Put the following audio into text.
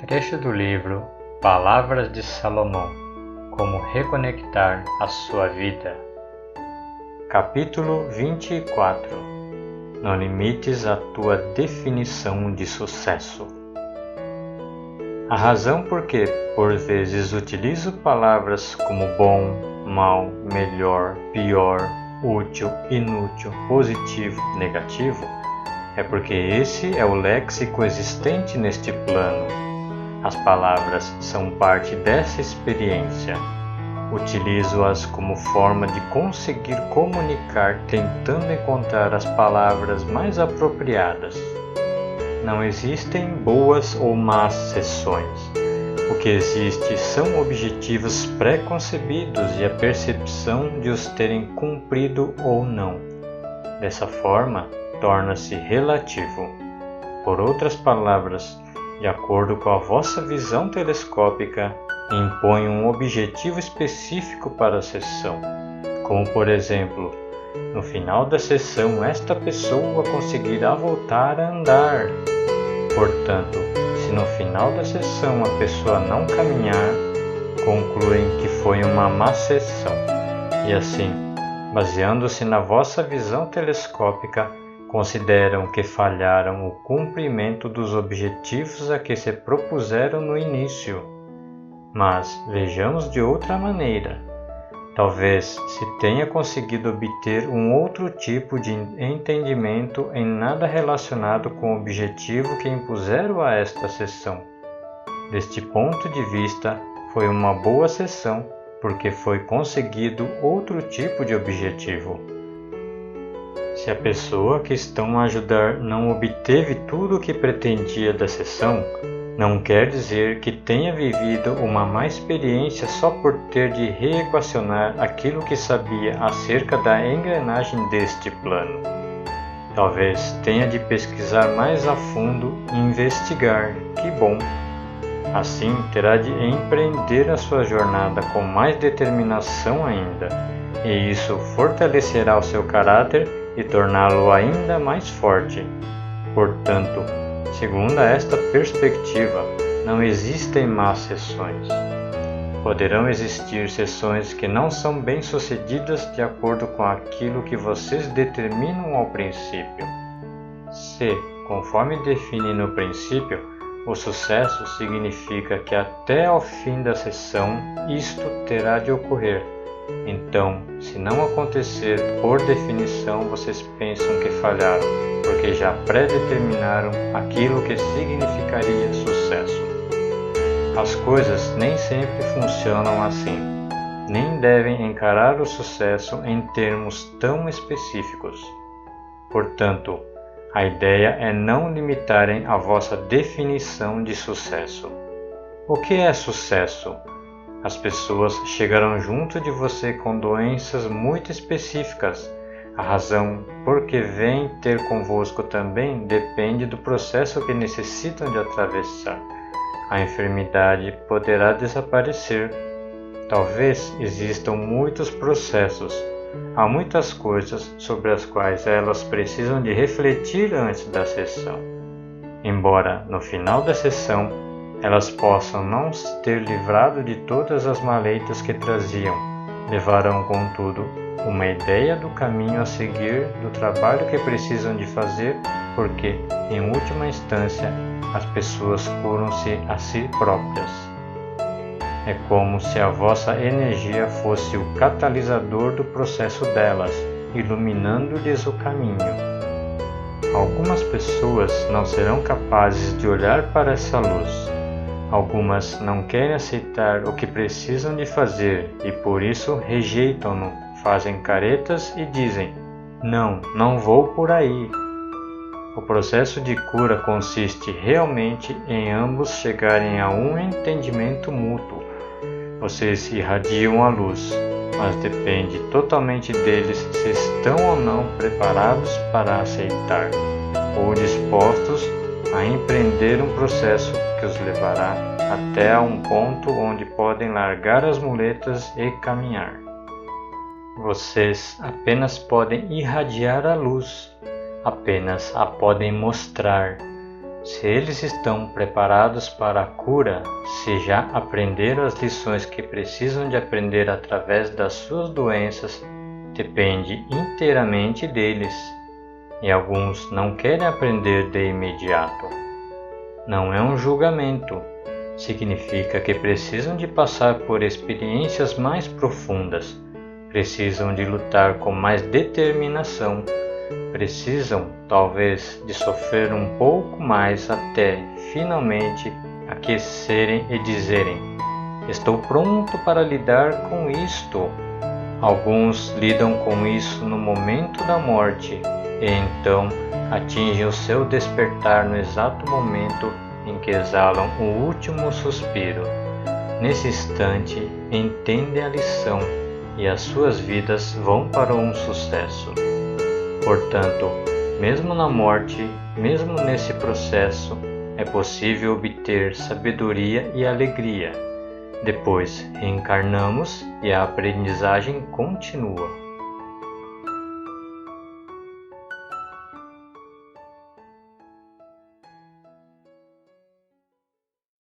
Trecho do livro Palavras de Salomão, Como Reconectar a Sua Vida. Capítulo 24. Não limites a tua definição de sucesso. A razão por que, por vezes, utilizo palavras como bom, mal, melhor, pior, útil, inútil, positivo, negativo, é porque esse é o léxico existente neste plano. As palavras são parte dessa experiência. Utilizo-as como forma de conseguir comunicar, tentando encontrar as palavras mais apropriadas. Não existem boas ou más sessões. O que existe são objetivos pré-concebidos e a percepção de os terem cumprido ou não. Dessa forma, torna-se relativo. Por outras palavras, de acordo com a vossa visão telescópica, impõe um objetivo específico para a sessão, como por exemplo, no final da sessão esta pessoa conseguirá voltar a andar. Portanto, se no final da sessão a pessoa não caminhar, concluem que foi uma má sessão. E assim, baseando-se na vossa visão telescópica, consideram que falharam o cumprimento dos objetivos a que se propuseram no início. Mas vejamos de outra maneira. Talvez se tenha conseguido obter um outro tipo de entendimento em nada relacionado com o objetivo que impuseram a esta sessão. Deste ponto de vista, foi uma boa sessão, porque foi conseguido outro tipo de objetivo. Se a pessoa que estão a ajudar não obteve tudo o que pretendia da sessão, não quer dizer que tenha vivido uma má experiência só por ter de reequacionar aquilo que sabia acerca da engrenagem deste plano. Talvez tenha de pesquisar mais a fundo e investigar. Que bom! Assim terá de empreender a sua jornada com mais determinação ainda, e isso fortalecerá o seu caráter e torná-lo ainda mais forte. Portanto, segundo esta perspectiva, não existem más sessões. Poderão existir sessões que não são bem-sucedidas de acordo com aquilo que vocês determinam ao princípio. Se, conforme define no princípio, o sucesso significa que até ao fim da sessão isto terá de ocorrer. Então, se não acontecer, por definição, vocês pensam que falharam, porque já pré-determinaram aquilo que significaria sucesso. As coisas nem sempre funcionam assim, nem devem encarar o sucesso em termos tão específicos. Portanto, a ideia é não limitarem a vossa definição de sucesso. O que é sucesso? As pessoas chegarão junto de você com doenças muito específicas. A razão por que vêm ter convosco também depende do processo que necessitam de atravessar. A enfermidade poderá desaparecer. Talvez existam muitos processos. Há muitas coisas sobre as quais elas precisam de refletir antes da sessão. Embora, no final da sessão, elas possam não se ter livrado de todas as maleitas que traziam, levarão, contudo, uma ideia do caminho a seguir, do trabalho que precisam de fazer, porque, em última instância, as pessoas curam-se a si próprias. É como se a vossa energia fosse o catalisador do processo delas, iluminando-lhes o caminho. Algumas pessoas não serão capazes de olhar para essa luz. Algumas não querem aceitar o que precisam de fazer e por isso rejeitam-no, fazem caretas e dizem: não vou por aí. O processo de cura consiste realmente em ambos chegarem a um entendimento mútuo. Vocês irradiam a luz, mas depende totalmente deles se estão ou não preparados para aceitar, ou dispostos a empreender um processo que os levará até a um ponto onde podem largar as muletas e caminhar. Vocês apenas podem irradiar a luz, apenas a podem mostrar. Se eles estão preparados para a cura, se já aprenderam as lições que precisam de aprender através das suas doenças, depende inteiramente deles. E alguns não querem aprender de imediato. Não é um julgamento. Significa que precisam de passar por experiências mais profundas, precisam de lutar com mais determinação, precisam, talvez, de sofrer um pouco mais até, finalmente, aquecerem e dizerem: estou pronto para lidar com isto. Alguns lidam com isso no momento da morte e então atingem o seu despertar no exato momento em que exalam o último suspiro. Nesse instante, entendem a lição e as suas vidas vão para um sucesso. Portanto, mesmo na morte, mesmo nesse processo, é possível obter sabedoria e alegria. Depois reencarnamos e a aprendizagem continua.